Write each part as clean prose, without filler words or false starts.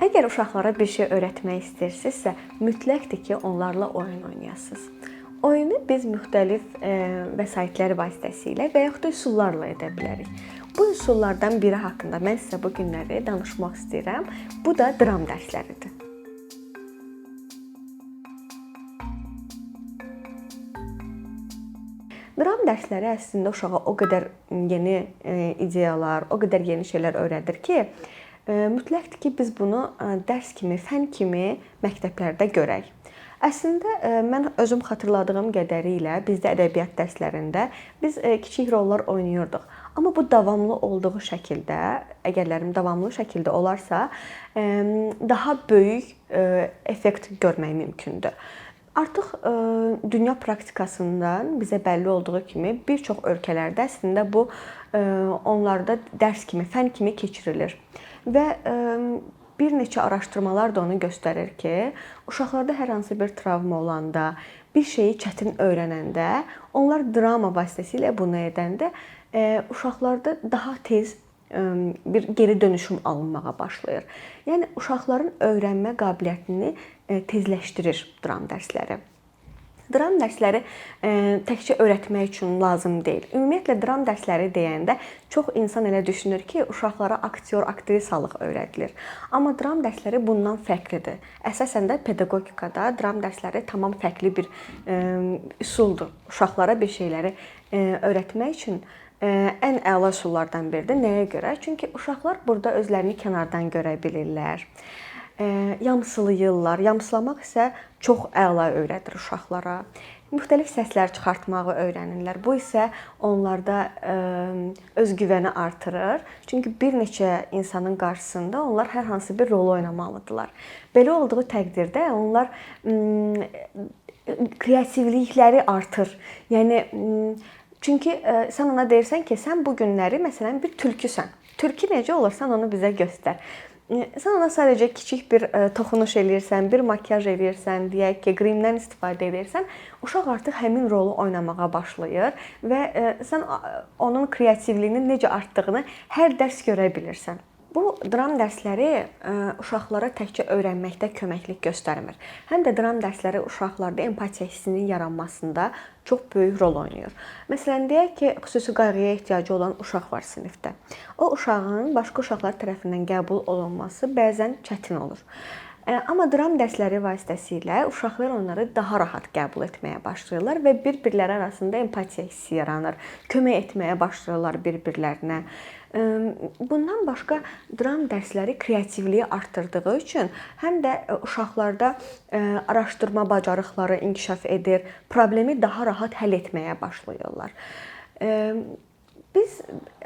Əgər uşaqlara bir şey öyrətmək istəyirsinizsə, mütləqdir ki, onlarla oyun oynayasınız. Oyunu biz müxtəlif vəsaitlər vasitəsilə və yaxud da üsullarla edə bilərik. Bu üsullardan biri haqqında mən sizə bu günləri danışmaq istəyirəm. Bu da dram dərsləridir. Dram dərsləri əslində uşağa o qədər yeni ideyalar, o qədər yeni şeylər öyrədir ki, mütləqdir ki, biz bunu dərs kimi, fən kimi məktəblərdə görək. Əslində mən özüm xatırladığım qədərilə bizdə ədəbiyyat dərslərində biz kiçik rollar oynayırdıq. Amma bu davamlı olduğu şəkildə, əgərlərim davamlı şəkildə olarsa, daha böyük effekt görmək mümkündür. Artıq dünya praktikasından bizə bəlli olduğu kimi bir çox ölkələrdə əslində bu onlarda dərs kimi, fən kimi keçirilir. Və bir neçə araşdırmalar da onu göstərir ki, uşaqlarda hər hansı bir travma olanda, bir şeyi çətin öyrənəndə, onlar drama vasitəsilə bunu edəndə uşaqlarda daha tez bir geri dönüşüm alınmağa başlayır. Yəni uşaqların öyrənmə qabiliyyətini tezləşdirir dram dərsləri. Dram dərsləri təkcə öyrətmək üçün lazım deyil. Ümumiyyətlə dram dərsləri deyəndə çox insan elə düşünür ki, uşaqlara aktyor, aktrisalıq öyrədilir. Amma dram dərsləri bundan fərqlidir. Əsasən də pedaqogikada dram dərsləri tamam fərqli bir üsuldur. Uşaqlara bir şeyləri öyrətmək üçün ən əla üsullardan biridir. Nəyə görə? Çünki uşaqlar burada özlərini kənardan görə bilirlər. Yamsılayırlar. Yamsılamaq isə çox əla öyrədir uşaqlara. Müxtəlif səslər çıxartmağı öyrənirlər. Bu isə onlarda özgüvəni artırır. Çünki bir neçə insanın qarşısında onlar hər hansı bir rol oynamalıdırlar. Belə olduğu təqdirdə onlar kreativlikləri artır. Yəni çünki sən ona deyirsən ki, sən bu günləri məsələn bir tülküsən. Tülkü necə olursan onu bizə göstər. Sən ona sadəcə kiçik bir toxunuş eləyirsən, bir makiyaj eləyirsən, deyək ki, qrimdən istifadə edirsən, uşaq artıq həmin rolu oynamağa başlayır və sən onun kreativliyinin necə artdığını hər dərs görə bilirsən. Bu dram dərsləri uşaqlara təkcə öyrənməkdə köməklik göstərmir. Həm də dram dərsləri uşaqlarda empatiya hissinin yaranmasında çox böyük rol oynayır. Məsələn, deyək ki, xüsusi qayğıya ehtiyacı olan uşaq var sinifdə. O uşağın başqa uşaqlar tərəfindən qəbul olunması bəzən çətin olur. Amma dram dərsləri vasitəsilə uşaqlar onları daha rahat qəbul etməyə başlayırlar və bir-birləri arasında empatiya hissi yaranır. Kömək etməyə başlayırlar bir-birlərinə. Bundan başqa dram dərsləri kreativliyi artırdığı üçün həm də uşaqlarda araşdırma bacarıqları inkişaf edir, problemi daha rahat həll etməyə başlayırlar. Biz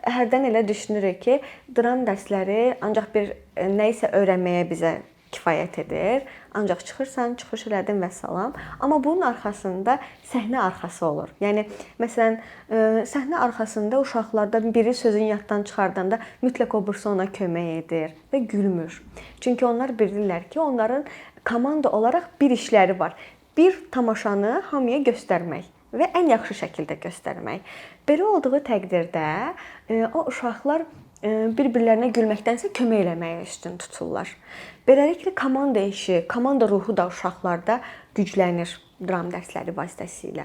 hərdən elə düşünürük ki, dram dərsləri ancaq bir nəyisə öyrənməyə bizə kifayət edir. Ancaq çıxırsan, çıxış elədin və salam. Amma bunun arxasında səhnə arxası olur. Yəni məsələn, səhnə arxasında uşaqlardan biri sözünü yaddan çıxardanda mütləq o birisi ona kömək edir və gülmür. Çünki onlar bilirlər ki, onların komanda olaraq bir işləri var. Bir tamaşanı hamıya göstərmək və ən yaxşı şəkildə göstərmək. Belə olduğu təqdirdə o uşaqlar bir-birlərinə gülməkdənsə kömək eləməyə üstün tuturlar. Beləliklə komanda işi, komanda ruhu da uşaqlarda güclənir dram dərsləri vasitəsilə.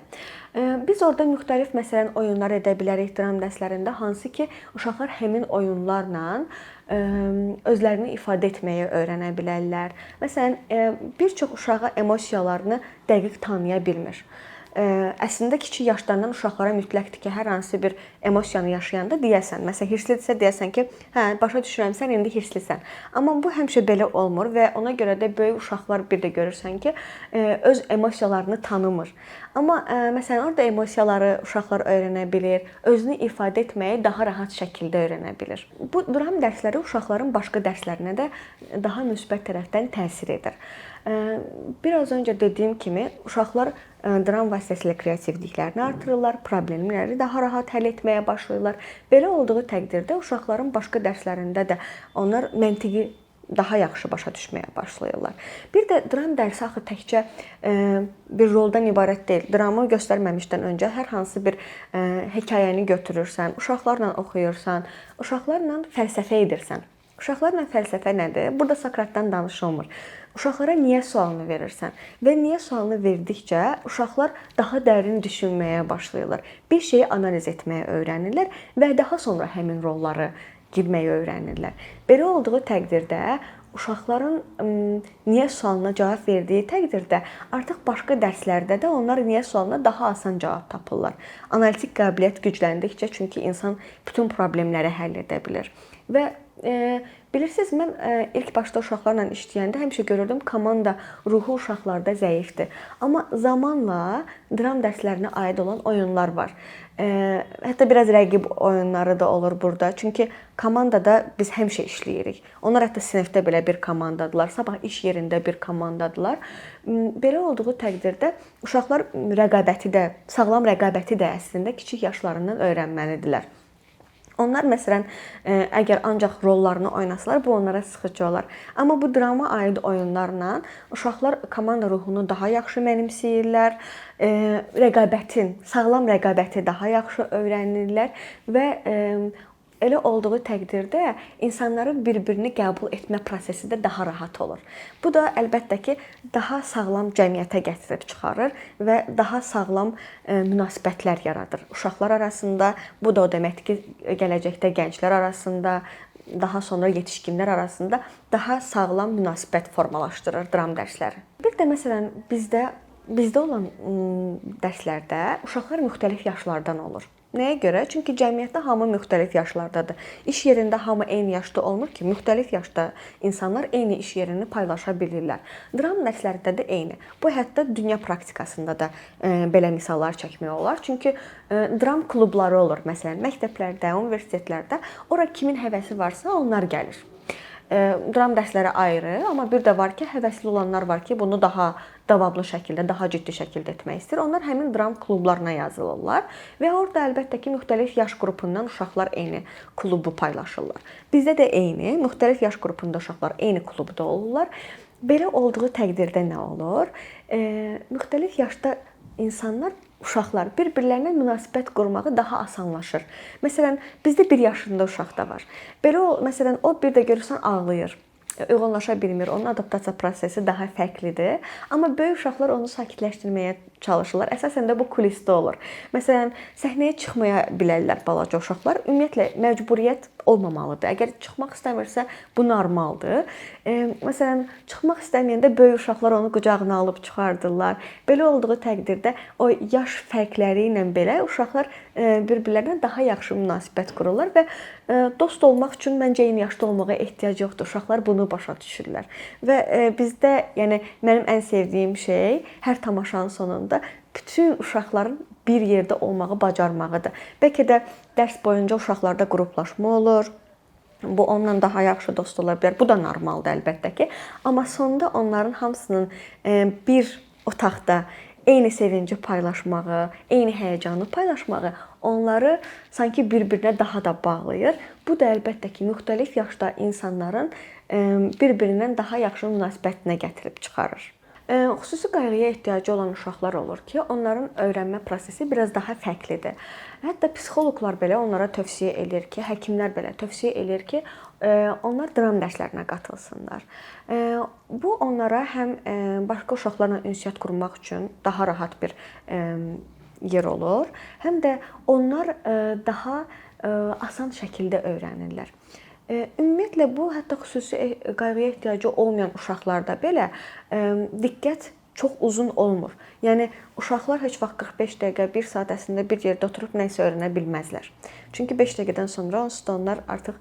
Biz orada müxtəlif məsələn oyunlar edə bilərik dram dərslərində, hansı ki, uşaqlar həmin oyunlarla özlərini ifadə etməyi öyrənə bilərlər. Məsələn, bir çox uşağa emosiyalarını dəqiq tanıya bilmir. Əslində kiçik yaşlardan uşaqlara mütləqdir ki, hər hansı bir emosiyanı yaşayanda deyəsən. Məsələn, hirslidirsə deyəsən ki, hə, başa düşürəm, sən indi hirslisən. Amma bu həmişə belə olmur və ona görə də böyük uşaqlar bir də görürsən ki, öz emosiyalarını tanımır. Amma məsələn, orada emosiyaları uşaqlar öyrənə bilir, özünü ifadə etməyi daha rahat şəkildə öyrənə bilir. Bu dram dərsləri uşaqların başqa dərslərinə də daha müsbət tərəfdən təsir edir. Biraz öncə dediyim kimi, uşaqlar dram vasitəsilə kreativliklərini artırırlar, problemləri daha rahat həll etməyə başlayırlar. Belə olduğu təqdirdə uşaqların başqa dərslərində də onlar məntiqi daha yaxşı başa düşməyə başlayırlar. Bir də dram dərsi axı təkcə bir roldan ibarət deyil. Dramı göstərməmişdən öncə hər hansı bir hekayəni götürürsən, uşaqlarla oxuyursan, uşaqlarla fəlsəfə edirsən. Uşaqlarla fəlsəfə nədir? Burada Sokratdan danışılmır. Uşaqlara niyə sualını verirsən və niyə sualını verdikcə uşaqlar daha dərin düşünməyə başlayırlar. Bir şeyi analiz etməyə öyrənirlər və daha sonra həmin rolları girməyi öyrənirlər. Belə olduğu təqdirdə uşaqların niyə sualına cavab verdiyi təqdirdə artıq başqa dərslərdə də onlar niyə sualına daha asan cavab tapırlar. Analitik qabiliyyət gücləndikcə çünki insan bütün problemləri həll edə bilir. Və bilirsiniz, mən ilk başda uşaqlarla işləyəndə həmişə görürdüm komanda ruhu uşaqlarda zəifdir. Amma zamanla dram dərslərinə aid olan oyunlar var. Hətta biraz rəqib oyunları da olur burada. Çünki komandada biz həmişə işləyirik. Onlar hətta sinifdə belə bir komandadılar, sabah iş yerində bir komandadılar. Belə olduğu təqdirdə uşaqlar rəqabəti də, sağlam rəqabəti də əslində kiçik yaşlarından öyrənməlidirlər. Onlar məsələn, əgər ancaq rollarını oynasalar, bu onlara sıxıcı olar. Amma bu drama aid oyunlarla uşaqlar komanda ruhunu daha yaxşı mənimsəyirlər, sağlam rəqabəti daha yaxşı öyrənirlər və elə olduğu təqdirdə insanların bir-birini qəbul etmə prosesi də daha rahat olur. Bu da əlbəttə ki, daha sağlam cəmiyyətə gətirib çıxarır və daha sağlam münasibətlər yaradır. Uşaqlar arasında, bu da o deməkdir ki, gələcəkdə gənclər arasında, daha sonra yetişkinlər arasında daha sağlam münasibət formalaşdırır dram dərsləri. Bir də məsələn bizdə olan dərslərdə uşaqlar müxtəlif yaşlardan olur. Nəyə görə? Çünki cəmiyyətdə hamı müxtəlif yaşlardadır. İş yerində hamı eyni yaşda olmur ki, müxtəlif yaşda insanlar eyni iş yerini paylaşa bilirlər. Dram dərslərində də eyni. Bu hətta dünya praktikasında da belə misallar çəkmək olar. Çünki dram klubları olur. Məsələn, məktəblərdə, universitetlərdə ora kimin həvəsi varsa onlar gəlir. Dram dərsləri ayrı, amma bir də var ki, həvəsli olanlar var ki, bunu daha davamlı şəkildə, daha ciddi şəkildə etmək istəyir. Onlar həmin dram klublarına yazılırlar və orada əlbəttə ki, müxtəlif yaş qrupundan uşaqlar eyni klubu paylaşırlar. Bizdə də eyni, müxtəlif yaş qrupunda uşaqlar eyni klubda olurlar. Belə olduğu təqdirdə nə olur? Müxtəlif yaşda insanlar, uşaqlar bir-birlərinə münasibət qurmağı daha asanlaşır. Məsələn, bizdə 1 yaşında uşaq da var. Məsələn, o bir də görürsən ağlayır. Uyğunlaşa bilmir. Onun adaptasiya prosesi daha fərqlidir. Amma böyük uşaqlar onu sakitləşdirməyə çalışırlar. Əsasən də bu kulisdə olur. Məsələn, səhnəyə çıxmaya bilərlər balaca uşaqlar. Ümumiyyətlə məcburiyyət olmamalıdır. Əgər çıxmaq istəmirsə, bu normaldır. Məsələn, çıxmaq istəməyəndə böyük uşaqlar onu qucağına alıb çıxardırlar. Belə olduğu təqdirdə o yaş fərqləri ilə belə uşaqlar bir-birlərinə daha yaxşı münasibət qururlar və dost olmaq üçün məncə eyni yaşda olmağa ehtiyac yoxdur. Uşaqlar bunu başa düşürlər. Və bizdə, yəni mənim ən sevdiyim şey hər tamaşanın sonunda bütün uşaqların bir yerdə olmağı bacarmağıdır. Bəlkə də dərs boyunca uşaqlarda qruplaşma olur. Bu onunla daha yaxşı dost ola bilər. Bu da normaldır əlbəttə ki. Amma sonda onların hamısının bir otaqda eyni sevinci paylaşmağı, eyni həyəcanı paylaşmağı onları sanki bir-birinə daha da bağlayır. Bu da əlbəttə ki, müxtəlif yaşda insanların bir-birindən daha yaxşı münasibətinə gətirib çıxarır. Xüsusi qayğıya ehtiyacı olan uşaqlar olur ki, onların öyrənmə prosesi biraz daha fərqlidir. Hətta psixoloqlar belə onlara tövsiyə edir ki, həkimlər belə tövsiyə edir ki, onlar dram dərslərinə qatılsınlar. Bu onlara həm başqa uşaqlarla ünsiyyət qurmaq üçün daha rahat bir yer olur, həm də onlar daha asan şəkildə öyrənirlər. Ümumiyyətlə bu hətta xüsusi qayğıya ehtiyacı olmayan uşaqlarda belə diqqət çox uzun olmur. Yəni uşaqlar heç vaxt 45 dəqiqə, 1 saat əslində bir yerdə oturub nə isə öyrənə bilməzlər. Çünki 5 dəqiqədən sonra onsuz da onlar artıq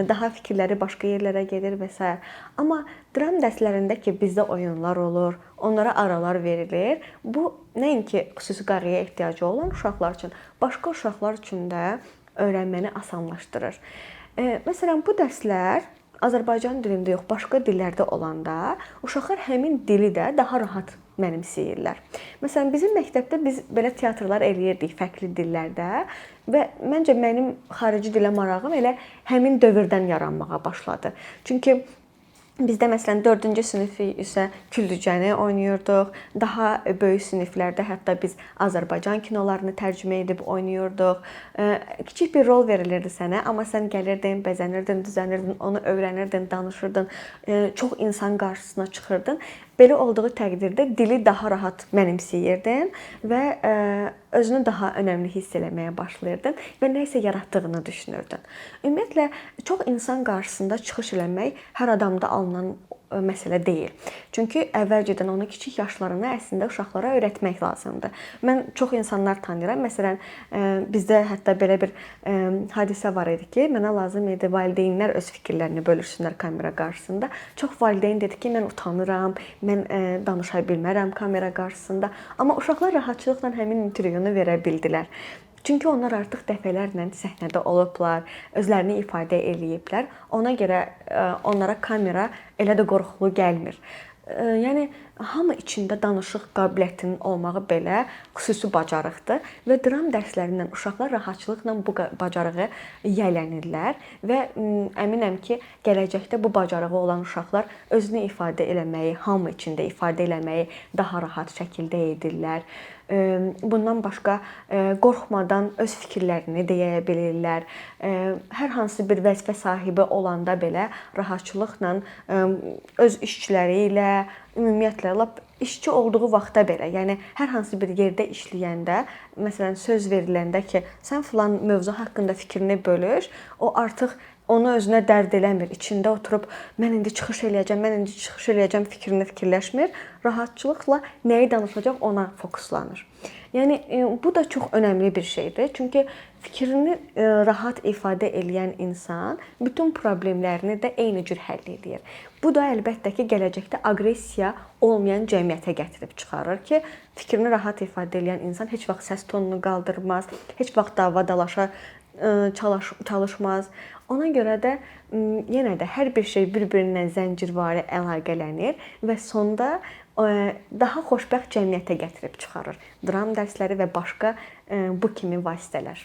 daha fikirləri başqa yerlərə gedir və s. Amma dram dərslərində ki, bizdə oyunlar olur, onlara aralar verilir. Bu nəinki xüsusi qayğıya ehtiyacı olan uşaqlar üçün, başqa uşaqlar üçün də öyrənməni asanlaşdırır. Məsələn, bu dərslər Azərbaycan dilində yox, başqa dillərdə olanda uşaqlar həmin dili də daha rahat mənimsəyirlər. Məsələn, bizim məktəbdə biz belə teatrlar eləyirdik fərqli dillərdə və məncə mənim xarici dilə marağım elə həmin dövrdən yaranmağa başladı. Çünki Bizdə məsələn 4-cü sinifi isə Küllücəni oynayırdıq. Daha böyük siniflərdə hətta biz Azərbaycan kinolarını tərcümə edib oynayırdıq. Kiçik bir rol verilirdi sənə, amma sən gəlirdin, bəzənirdin, düzənirdin, onu öyrənirdin, danışırdın, çox insan qarşısına çıxırdın. Belə olduğu təqdirdə dili daha rahat mənimsəyirdin və özünü daha önəmli hiss etməyə başlayırdın və nə isə yaratdığını düşünürdün. Ümumiyyətlə çox insan qarşısında çıxış eləmək hər adamda alınan məsələ deyil. Çünki əvvəlcədən onu kiçik yaşlarında əslində uşaqlara öyrətmək lazımdır. Mən çox insanlar tanıyıram. Məsələn, bizdə hətta belə bir hadisə var idi ki, mənə lazım idi valideynlər öz fikirlərini bölüşsünlər kamera qarşısında. Çox valideyn dedi ki, mən utanıram, mən danışa bilmərəm kamera qarşısında. Amma uşaqlar rahatçılıqla həmin intervyunu verə bildilər. Çünki onlar artıq dəfələrlə səhnədə olublar, özlərini ifadə eləyiblər. Ona görə onlara kamera elə də qorxulu gəlmir. Yəni hamı içində danışıq qabiliyyətinin olmağı belə xüsusi bacarıqdır və dram dərslərindən uşaqlar rahatçılıqla bu bacarığı yiyələnirlər və əminəm ki, gələcəkdə bu bacarığı olan uşaqlar özünü ifadə eləməyi, hamı içində ifadə eləməyi daha rahat şəkildə edirlər. Bundan başqa qorxmadan öz fikirlərini deyə bilirlər. Hər hansı bir vəzifə sahibi olanda belə rahatçılıqla öz işçiləri ilə, ümumiyyətlə lap işçi olduğu vaxtda belə, yəni hər hansı bir yerdə işləyəndə, məsələn söz veriləndə ki, sən filan mövzu haqqında fikrini bölüş, o artıq onu özünə dərd eləmir. İçində oturub mən indi çıxış eləyəcəm fikrini fikirləşmir. Rahatçılıqla nəyi danışacaq ona fokuslanır. Yəni bu da çox önəmli bir şeydir. Çünki fikrini rahat ifadə edən insan bütün problemlərini də eyni cür həll edir. Bu da əlbəttə ki, gələcəkdə aqressiya olmayan cəmiyyətə gətirib çıxarır ki, fikrini rahat ifadə edən insan heç vaxt səs tonunu qaldırmaz, heç vaxt dava-dalaşa çalışmaz. Ona görə də yenə də hər bir şey bir-birindən zəncirvari əlaqələnir və sonda daha xoşbəxt cəmiyyətə gətirib çıxarır. Dram dərsləri və başqa bu kimi vasitələr.